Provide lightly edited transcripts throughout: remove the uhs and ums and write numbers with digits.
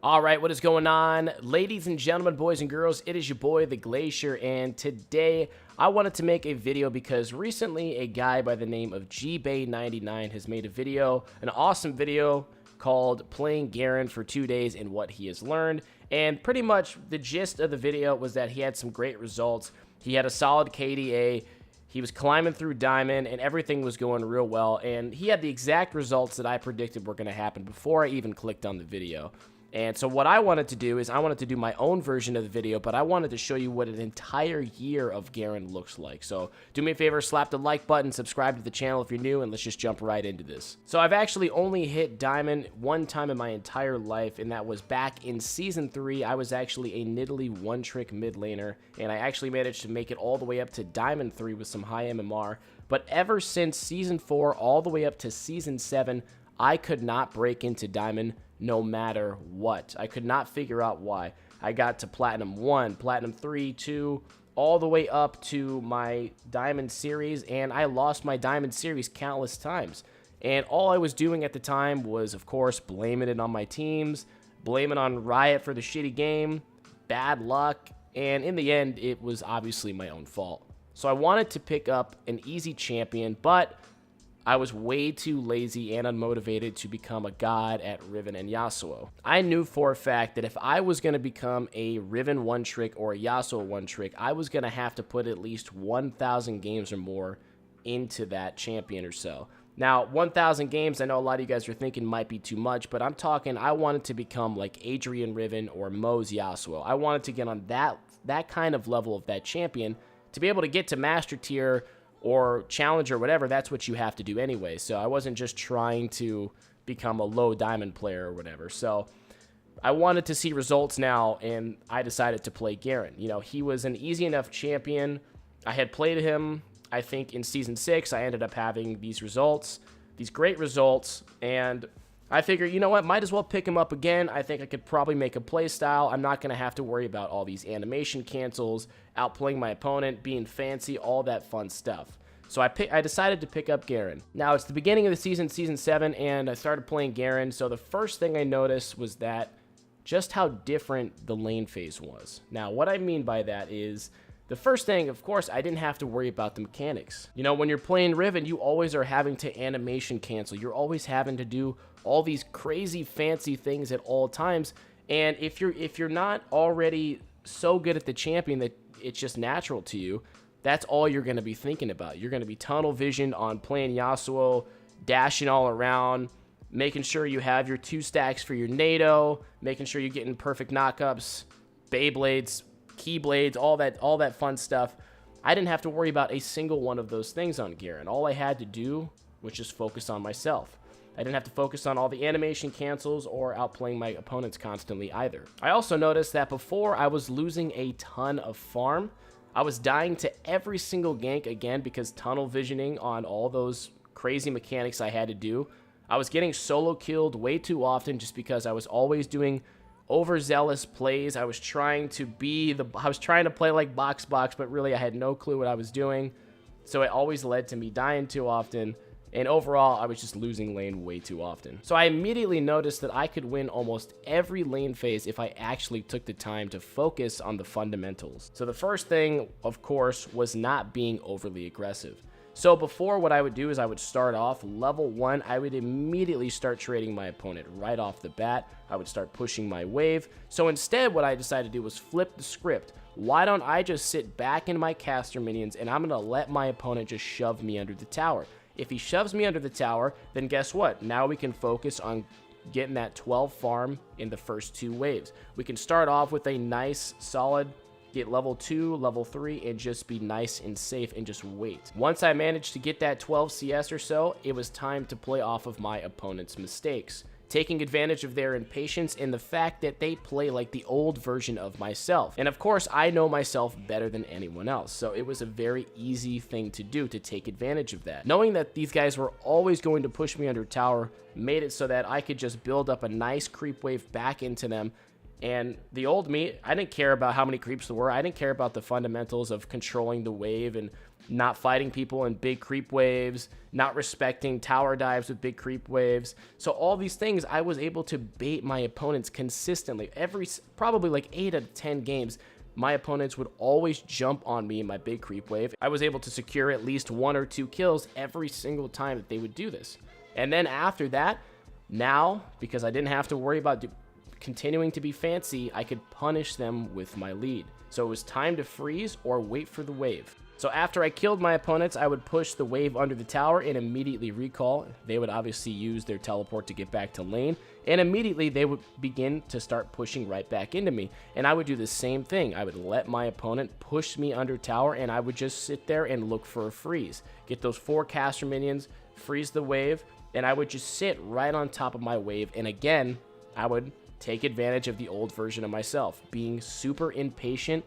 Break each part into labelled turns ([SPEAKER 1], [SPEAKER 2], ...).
[SPEAKER 1] All right, what is going on? Ladies and gentlemen, boys and girls, it is your boy, TheGlacierr, and today I wanted to make a video because recently a guy by the name of GBay99 has made a video, an awesome video called Playing Garen for 2 days and What He Has Learned. And pretty much the gist of the video was that he had some great results. He had a solid KDA. He was climbing through Diamond, and everything was going real well. And he had the exact results that I predicted were going to happen before I even clicked on the video. And so what I wanted to do is I wanted to do my own version of the video, but I wanted to show you what an entire year of Garen looks like. So do me a favor, slap the like button, subscribe to the channel if you're new, and let's just jump right into this. So I've actually only hit Diamond one time in my entire life, and that was back in Season 3. I was actually a niddly one-trick mid laner, and I actually managed to make it all the way up to Diamond 3 with some high MMR. But ever since Season 4 all the way up to Season 7, I could not break into Diamond no matter what. I could not figure out why. I got to Platinum 1, Platinum 3, 2, all the way up to my Diamond Series, and I lost my Diamond Series countless times. And all I was doing at the time was, of course, blaming it on my teams, blaming on Riot for the shitty game, bad luck, and in the end, it was obviously my own fault. So I wanted to pick up an easy champion, but I was way too lazy and unmotivated to become a god at Riven and Yasuo. I knew for a fact that if I was going to become a Riven one-trick or a Yasuo one-trick, I was going to have to put at least 1,000 games or more into that champion or so. Now, 1,000 games, I know a lot of you guys are thinking might be too much, but I'm talking I wanted to become like Adrian Riven or Mo's Yasuo. I wanted to get on that kind of level of that champion to be able to get to Master Tier or Challenger, whatever. That's what you have to do anyway. So I wasn't just trying to become a low diamond player or whatever. So I wanted to see results now, and I decided to play Garen. You know, he was an easy enough champion. I had played him, I think, in Season 6. I ended up having these results, these great results, and I figured, you know what, might as well pick him up again. I think I could probably make a playstyle. I'm not going to have to worry about all these animation cancels, outplaying my opponent, being fancy, all that fun stuff. So I decided to pick up Garen. Now, it's the beginning of the season, Season 7, and I started playing Garen. So the first thing I noticed was that just how different the lane phase was. Now, what I mean by that is, the first thing, of course, I didn't have to worry about the mechanics. You know, when you're playing Riven, you always are having to animation cancel. You're always having to do all these crazy fancy things at all times. And if you're not already so good at the champion that it's just natural to you, that's all you're going to be thinking about. You're going to be tunnel vision on playing Yasuo, dashing all around, making sure you have your 2 stacks for your NATO, making sure you're getting perfect knockups, Beyblades, Keyblades, all that fun stuff. I didn't have to worry about a single one of those things on Garen. All I had to do was just focus on myself. I didn't have to focus on all the animation cancels or outplaying my opponents constantly either. I also noticed that before I was losing a ton of farm. I was dying to every single gank again because tunnel visioning on all those crazy mechanics I had to do. I was getting solo killed way too often just because I was always doing overzealous plays. I was trying to play like box, but really I had no clue what I was doing. So it always led to me dying too often. And overall, I was just losing lane way too often. So I immediately noticed that I could win almost every lane phase if I actually took the time to focus on the fundamentals. So the first thing, of course, was not being overly aggressive. So before, what I would do is I would start off level 1. I would immediately start trading my opponent right off the bat. I would start pushing my wave. So instead, what I decided to do was flip the script. Why don't I just sit back in my caster minions and I'm going to let my opponent just shove me under the tower. If he shoves me under the tower, then guess what? Now we can focus on getting that 12 farm in the first 2 waves. We can start off with a nice, solid, get level 2, level 3, and just be nice and safe and just wait. Once I managed to get that 12 CS or so, it was time to play off of my opponent's mistakes, taking advantage of their impatience and the fact that they play like the old version of myself. And of course, I know myself better than anyone else, so it was a very easy thing to do to take advantage of that. Knowing that these guys were always going to push me under tower made it so that I could just build up a nice creep wave back into them And the old me, I didn't care about how many creeps there were. I didn't care about the fundamentals of controlling the wave and not fighting people in big creep waves, not respecting tower dives with big creep waves. So all these things, I was able to bait my opponents consistently. Probably like 8 out of 10 games, my opponents would always jump on me in my big creep wave. I was able to secure at least 1 or 2 kills every single time that they would do this. And then after that, now, because I didn't have to worry about continuing to be fancy, I could punish them with my lead. So it was time to freeze or wait for the wave. So after I killed my opponents, I would push the wave under the tower and immediately recall. They would obviously use their teleport to get back to lane, and immediately they would begin to start pushing right back into me. And I would do the same thing. I would let my opponent push me under tower, and I would just sit there and look for a freeze. Get those 4 caster minions, freeze the wave, and I would just sit right on top of my wave. And again, I would take advantage of the old version of myself, being super impatient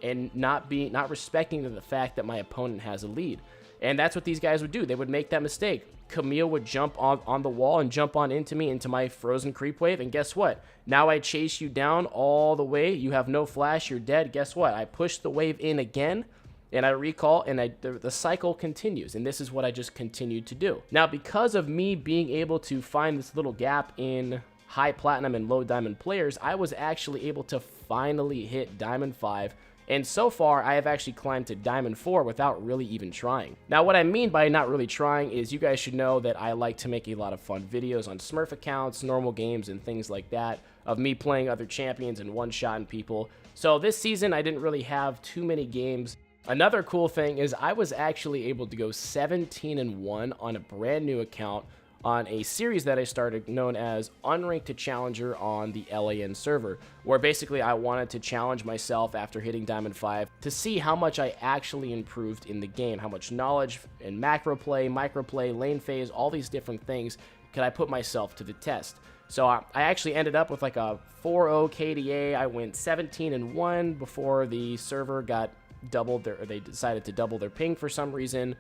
[SPEAKER 1] and not respecting the fact that my opponent has a lead. And that's what these guys would do. They would make that mistake. Camille would jump on the wall and jump on into me, into my frozen creep wave, and guess what? Now I chase you down all the way. You have no flash, you're dead. Guess what? I push the wave in again, and I recall, and the cycle continues, and this is what I just continued to do. Now, because of me being able to find this little gap in high platinum and low diamond players, I was actually able to finally hit Diamond 5, and so far, I have actually climbed to Diamond 4 without really even trying. Now, what I mean by not really trying is you guys should know that I like to make a lot of fun videos on Smurf accounts, normal games, and things like that, of me playing other champions and one-shotting people. So this season, I didn't really have too many games. Another cool thing is I was actually able to go 17-1 on a brand new account on a series that I started known as Unranked to Challenger on the LAN server, where basically I wanted to challenge myself after hitting Diamond 5 to see how much I actually improved in the game, how much knowledge in macro play, micro play, lane phase, all these different things could I put myself to the test. So I actually ended up with like a 4-0 KDA. I went 17-1 before the server got doubled, or they decided to double their ping for some reason,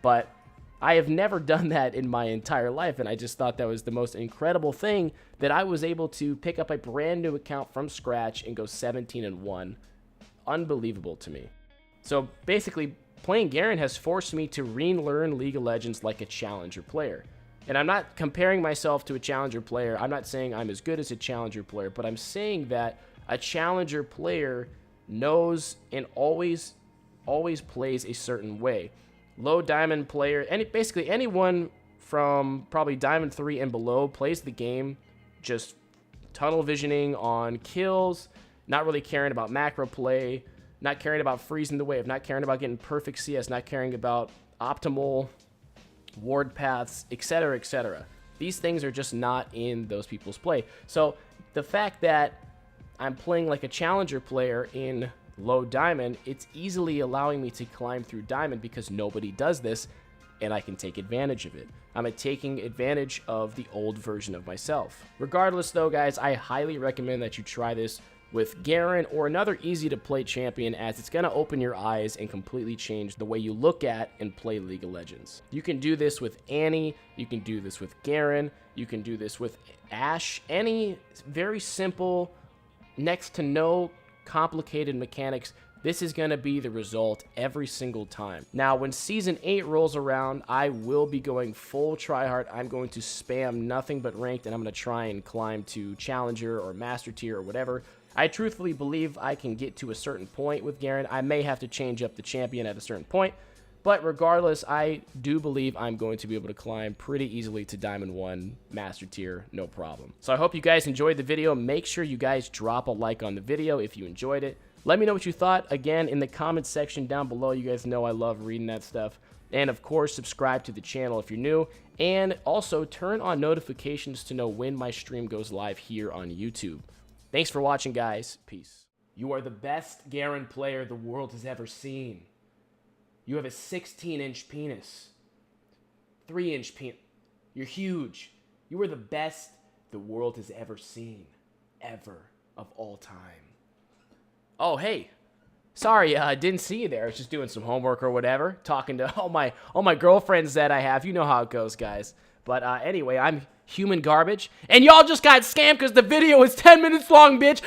[SPEAKER 1] but I have never done that in my entire life, and I just thought that was the most incredible thing, that I was able to pick up a brand new account from scratch and go 17-1. Unbelievable to me. So basically, playing Garen has forced me to relearn League of Legends like a challenger player. And I'm not comparing myself to a challenger player. I'm not saying I'm as good as a challenger player, but I'm saying that a challenger player knows and always plays a certain way. Low diamond player, basically anyone from probably Diamond 3 and below plays the game just tunnel visioning on kills, not really caring about macro play, not caring about freezing the wave, not caring about getting perfect CS, not caring about optimal ward paths, etc., etc. These things are just not in those people's play. So the fact that I'm playing like a challenger player in low diamond, it's easily allowing me to climb through diamond because nobody does this, and I can take advantage of it. I'm taking advantage of the old version of myself. Regardless though, guys, I highly recommend that you try this with Garen or another easy to play champion, as it's going to open your eyes and completely change the way you look at and play League of Legends. You can do this with Annie, you can do this with Garen, you can do this with Ashe, any very simple, next to no complicated mechanics. This is going to be the result every single time. Now, when Season 8 rolls around, I will be going full tryhard. I'm going to spam nothing but ranked, and I'm going to try and climb to Challenger or Master Tier or whatever. I truthfully believe I can get to a certain point with Garen. I may have to change up the champion at a certain point, but regardless, I do believe I'm going to be able to climb pretty easily to Diamond 1, Master Tier, no problem. So I hope you guys enjoyed the video. Make sure you guys drop a like on the video if you enjoyed it. Let me know what you thought, again, in the comments section down below. You guys know I love reading that stuff. And of course, subscribe to the channel if you're new. And also, turn on notifications to know when my stream goes live here on YouTube. Thanks for watching, guys. Peace. You are the best Garen player the world has ever seen. You have a 16-inch penis. 3-inch penis. You're huge. You are the best the world has ever seen. Ever. Of all time. Oh, hey. Sorry, I didn't see you there. I was just doing some homework or whatever. Talking to all my girlfriends that I have. You know how it goes, guys. But anyway, I'm human garbage. And y'all just got scammed because the video is 10 minutes long, bitch.